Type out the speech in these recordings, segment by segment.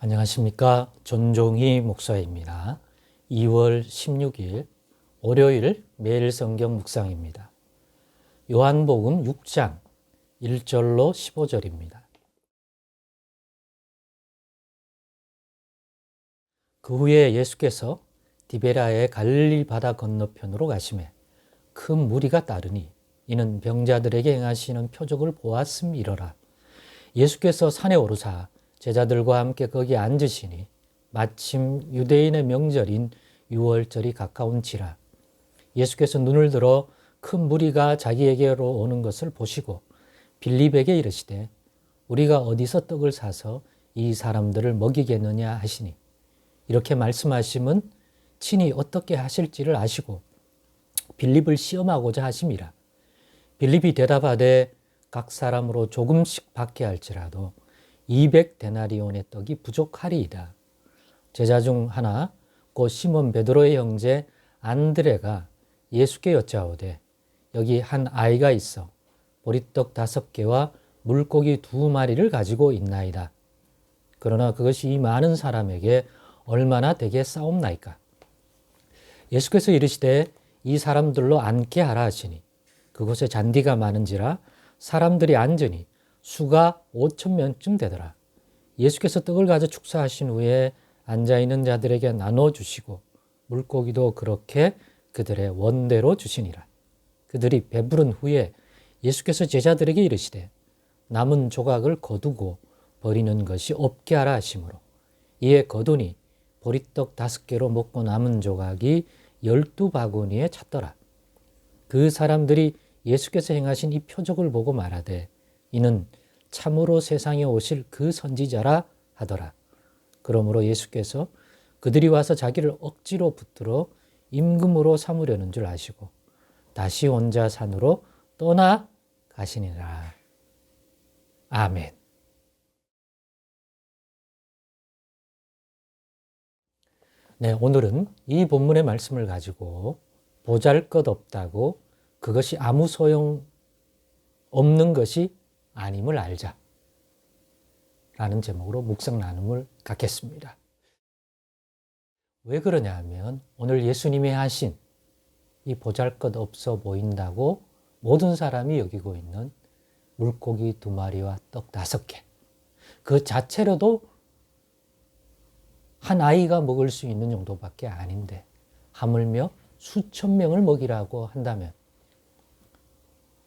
안녕하십니까. 전종희 목사입니다. 2월 16일 월요일 매일 성경 묵상입니다. 요한복음 6장 1절로 15절입니다. 그 후에 예수께서 디베라의 갈릴리 바다 건너편으로 가시매 큰 무리가 따르니 이는 병자들에게 행하시는 표적을 보았음이러라. 예수께서 산에 오르사 제자들과 함께 거기 앉으시니 마침 유대인의 명절인 유월절이 가까운지라. 예수께서 눈을 들어 큰 무리가 자기에게로 오는 것을 보시고 빌립에게 이르시되 우리가 어디서 떡을 사서 이 사람들을 먹이겠느냐 하시니 이렇게 말씀하심은 친히 어떻게 하실지를 아시고 빌립을 시험하고자 하심이라. 빌립이 대답하되 각 사람으로 조금씩 받게 할지라도 200데나리온의 떡이 부족하리이다. 제자 중 하나 곧 시몬 베드로의 형제 안드레가 예수께 여짜오되 여기 한 아이가 있어 보리떡 5개와 물고기 2마리를 가지고 있나이다. 그러나 그것이 이 많은 사람에게 얼마나 되게 싸움나이까. 예수께서 이르시되 이 사람들로 앉게 하라 하시니 그곳에 잔디가 많은지라 사람들이 앉으니 수가 5,000명쯤 되더라. 예수께서 떡을 가져 축사하신 후에 앉아있는 자들에게 나눠주시고 물고기도 그렇게 그들의 원대로 주시니라. 그들이 배부른 후에 예수께서 제자들에게 이르시되 남은 조각을 거두고 버리는 것이 없게 하라 하시므로 이에 거두니 보리떡 5개로 먹고 남은 조각이 12바구니에 찼더라. 그 사람들이 예수께서 행하신 이 표적을 보고 말하되 이는 참으로 세상에 오실 그 선지자라 하더라. 그러므로 예수께서 그들이 와서 자기를 억지로 붙들어 임금으로 삼으려는 줄 아시고 다시 혼자 산으로 떠나 가시니라. 아멘. 네, 오늘은 이 본문의 말씀을 가지고 보잘것없다고 그것이 아무 소용 없는 것이 아님을 알자 라는 제목으로 묵상 나눔을 갖겠습니다. 왜 그러냐 하면 오늘 예수님이 하신 이 보잘것없어 보인다고 모든 사람이 여기고 있는 물고기 2마리와 떡 5개 그 자체로도 한 아이가 먹을 수 있는 정도밖에 아닌데 하물며 수천 명을 먹이라고 한다면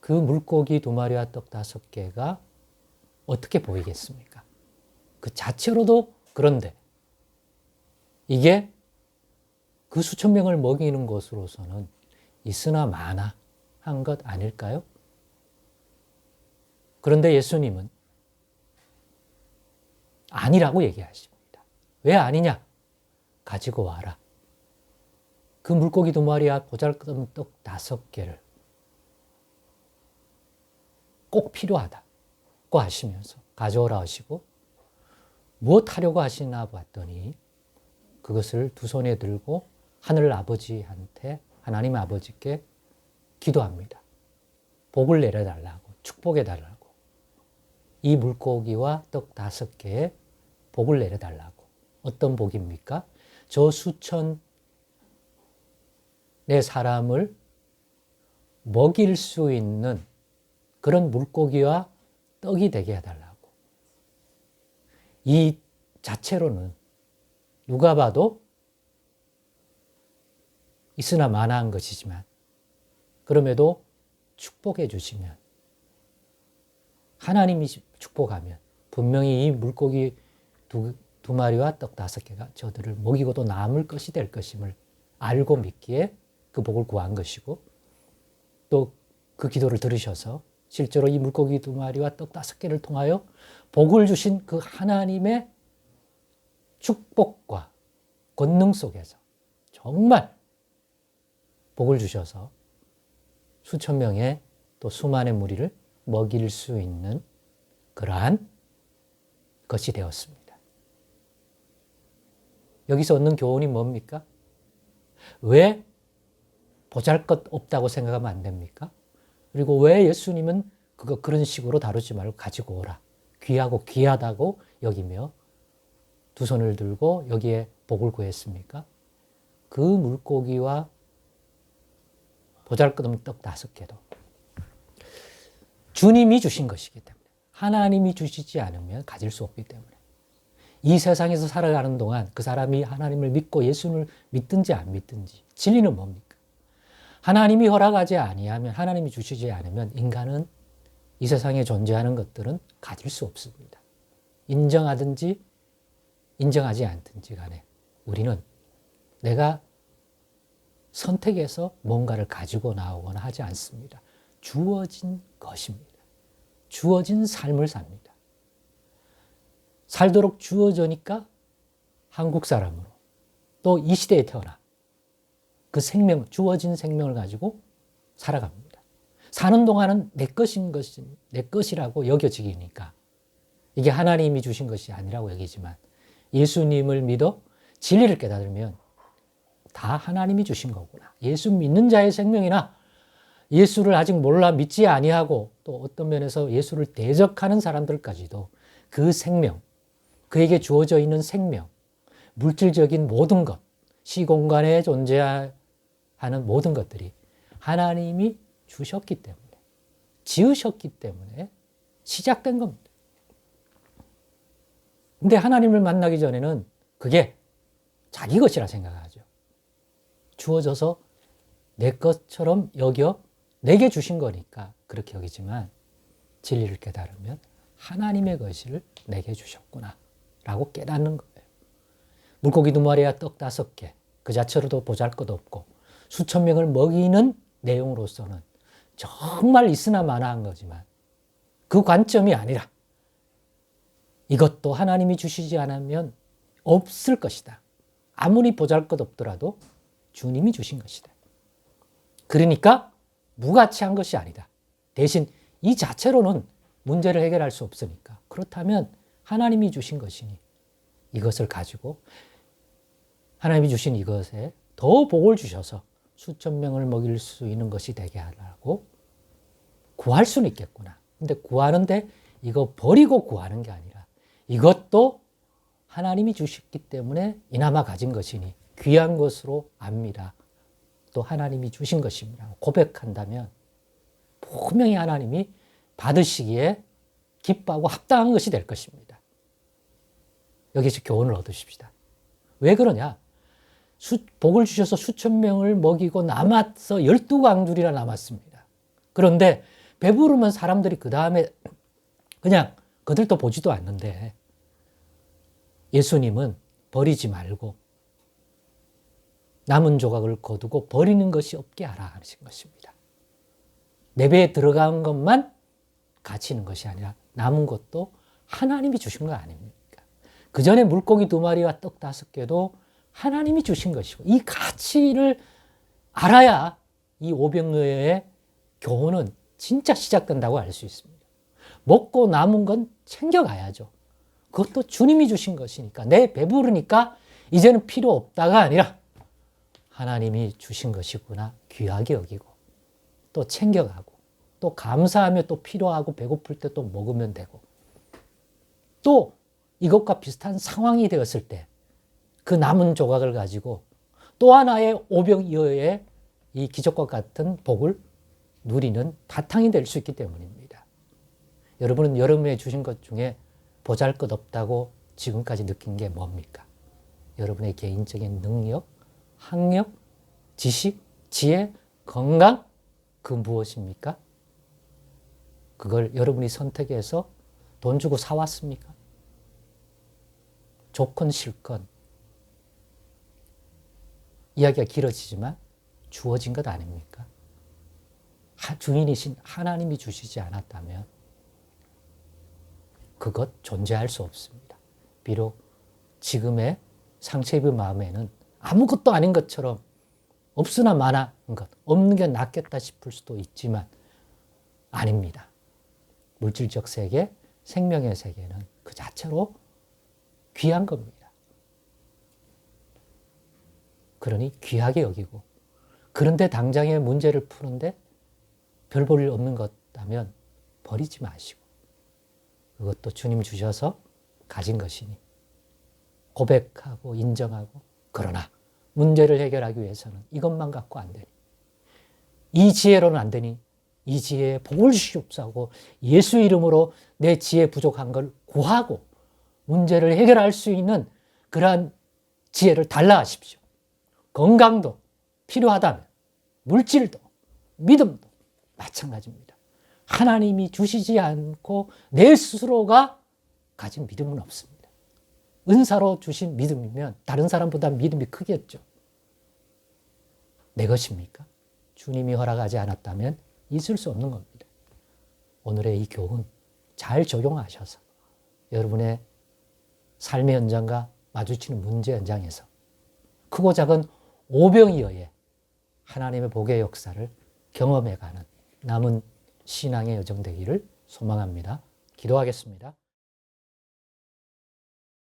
그 물고기 2마리와 떡 5개가 어떻게 보이겠습니까? 그 자체로도 그런데 이게 그 수천 명을 먹이는 것으로서는 있으나 마나 한 것 아닐까요? 그런데 예수님은 아니라고 얘기하십니다. 왜 아니냐? 가지고 와라. 그 물고기 2마리와 보잘것없는 떡 5개를 꼭 필요하다고 하시면서 가져오라 하시고 무엇 하려고 하시나 봤더니 그것을 두 손에 들고 하늘 아버지한테 하나님 아버지께 기도합니다. 복을 내려달라고 축복해달라고 이 물고기와 떡 5개에 복을 내려달라고. 어떤 복입니까? 저 수천의 사람을 먹일 수 있는 그런 물고기와 떡이 되게 해달라고. 이 자체로는 누가 봐도 있으나 마나한 것이지만 그럼에도 축복해 주시면 하나님이 축복하면 분명히 이 물고기 2마리와 떡 5개가 저들을 먹이고도 남을 것이 될 것임을 알고 믿기에 그 복을 구한 것이고 또 그 기도를 들으셔서 실제로 이 물고기 2마리와 떡 5개를 통하여 복을 주신 그 하나님의 축복과 권능 속에서 정말 복을 주셔서 수천 명의 또 수만의 무리를 먹일 수 있는 그러한 것이 되었습니다. 여기서 얻는 교훈이 뭡니까? 왜 보잘것없다고 생각하면 안 됩니까? 그리고 왜 예수님은 그런 식으로 다루지 말고 가지고 오라. 귀하고 귀하다고 여기며 두 손을 들고 여기에 복을 구했습니까? 그 물고기와 보잘것없는 떡 5개도 주님이 주신 것이기 때문에, 하나님이 주시지 않으면 가질 수 없기 때문에, 이 세상에서 살아가는 동안 그 사람이 하나님을 믿고 예수를 믿든지 안 믿든지 진리는 뭡니까? 하나님이 허락하지 아니하면, 하나님이 주시지 않으면 인간은 이 세상에 존재하는 것들은 가질 수 없습니다. 인정하든지 인정하지 않든지 간에 우리는 내가 선택해서 뭔가를 가지고 나오거나 하지 않습니다. 주어진 것입니다. 주어진 삶을 삽니다. 살도록 주어지니까 한국 사람으로 또 이 시대에 태어나 그 생명, 주어진 생명을 가지고 살아갑니다. 사는 동안은 내 것인 것이 내 것이라고 여겨지니까 이게 하나님이 주신 것이 아니라고 여기지만, 예수님을 믿어 진리를 깨달으면 다 하나님이 주신 거구나. 예수 믿는 자의 생명이나 예수를 아직 몰라 믿지 아니하고 또 어떤 면에서 예수를 대적하는 사람들까지도 그 생명, 그에게 주어져 있는 생명, 물질적인 모든 것, 시공간에 존재하는 모든 것들이 하나님이 주셨기 때문에, 지으셨기 때문에 시작된 겁니다. 근데 하나님을 만나기 전에는 그게 자기 것이라 생각하죠. 주어져서 내 것처럼 여겨 내게 주신 거니까 그렇게 여기지만, 진리를 깨달으면 하나님의 것을 내게 주셨구나 라고 깨닫는 거예요. 물고기 2마리와 떡 5개, 그 자체로도 보잘것없고 수천 명을 먹이는 내용으로서는 정말 있으나 마나한 거지만, 그 관점이 아니라 이것도 하나님이 주시지 않으면 없을 것이다. 아무리 보잘것없더라도 주님이 주신 것이다. 그러니까 무가치한 것이 아니다. 대신 이 자체로는 문제를 해결할 수 없으니까, 그렇다면 하나님이 주신 것이니 이것을 가지고 하나님이 주신 이것에 더 복을 주셔서 수천 명을 먹일 수 있는 것이 되게 하라고 구할 수는 있겠구나. 근데 구하는데 이거 버리고 구하는 게 아니라 이것도 하나님이 주셨기 때문에 이나마 가진 것이니 귀한 것으로 압니다. 또 하나님이 주신 것입니다. 고백한다면 분명히 하나님이 받으시기에 기뻐하고 합당한 것이 될 것입니다. 여기서 교훈을 얻으십시다. 왜 그러냐? 복을 주셔서 수천 명을 먹이고 남아서 12광줄이나 남았습니다. 그런데 배부르면 사람들이 그 다음에 그냥 그들도 보지도 않는데, 예수님은 버리지 말고 남은 조각을 거두고 버리는 것이 없게 하라 하신 것입니다. 내 배에 들어간 것만 가치 있는 것이 아니라 남은 것도 하나님이 주신 거 아닙니까? 그 전에 물고기 2마리와 떡 5개도 하나님이 주신 것이고, 이 가치를 알아야 이 오병이어의 교훈은 진짜 시작된다고 알 수 있습니다. 먹고 남은 건 챙겨가야죠. 그것도 주님이 주신 것이니까, 내 배부르니까 이제는 필요 없다가 아니라 하나님이 주신 것이구나 귀하게 여기고 또 챙겨가고 또 감사하며 또 필요하고 배고플 때 또 먹으면 되고, 또 이것과 비슷한 상황이 되었을 때 그 남은 조각을 가지고 또 하나의 오병이어의 이 기적과 같은 복을 누리는 바탕이 될 수 있기 때문입니다. 여러분은 여러분의 주신 것 중에 보잘것없다고 지금까지 느낀 게 뭡니까? 여러분의 개인적인 능력, 학력, 지식, 지혜, 건강, 그 무엇입니까? 그걸 여러분이 선택해서 돈 주고 사왔습니까? 좋건 싫건 이야기가 길어지지만 주어진 것 아닙니까? 주인이신 하나님이 주시지 않았다면 그것 존재할 수 없습니다. 비록 지금의 상처 입은 마음에는 아무것도 아닌 것처럼 없으나 마나한 것, 없는 게 낫겠다 싶을 수도 있지만 아닙니다. 물질적 세계, 생명의 세계는 그 자체로 귀한 겁니다. 그러니 귀하게 여기고, 그런데 당장의 문제를 푸는데 별 볼 일 없는 것다면 버리지 마시고, 그것도 주님 주셔서 가진 것이니 고백하고 인정하고, 그러나 문제를 해결하기 위해서는 이것만 갖고 안 되니, 이 지혜로는 안 되니 이 지혜에 복을 주시옵소서 예수 이름으로 내 지혜 부족한 걸 구하고 문제를 해결할 수 있는 그러한 지혜를 달라 하십시오. 건강도 필요하다면 물질도 믿음도 마찬가지입니다. 하나님이 주시지 않고 내 스스로가 가진 믿음은 없습니다. 은사로 주신 믿음이면 다른 사람보다 믿음이 크겠죠. 내 것입니까? 주님이 허락하지 않았다면 있을 수 없는 겁니다. 오늘의 이 교훈 잘 적용하셔서 여러분의 삶의 현장과 마주치는 문제 현장에서 크고 작은 오병이어의 하나님의 복의 역사를 경험해가는 남은 신앙의 여정 되기를 소망합니다. 기도하겠습니다.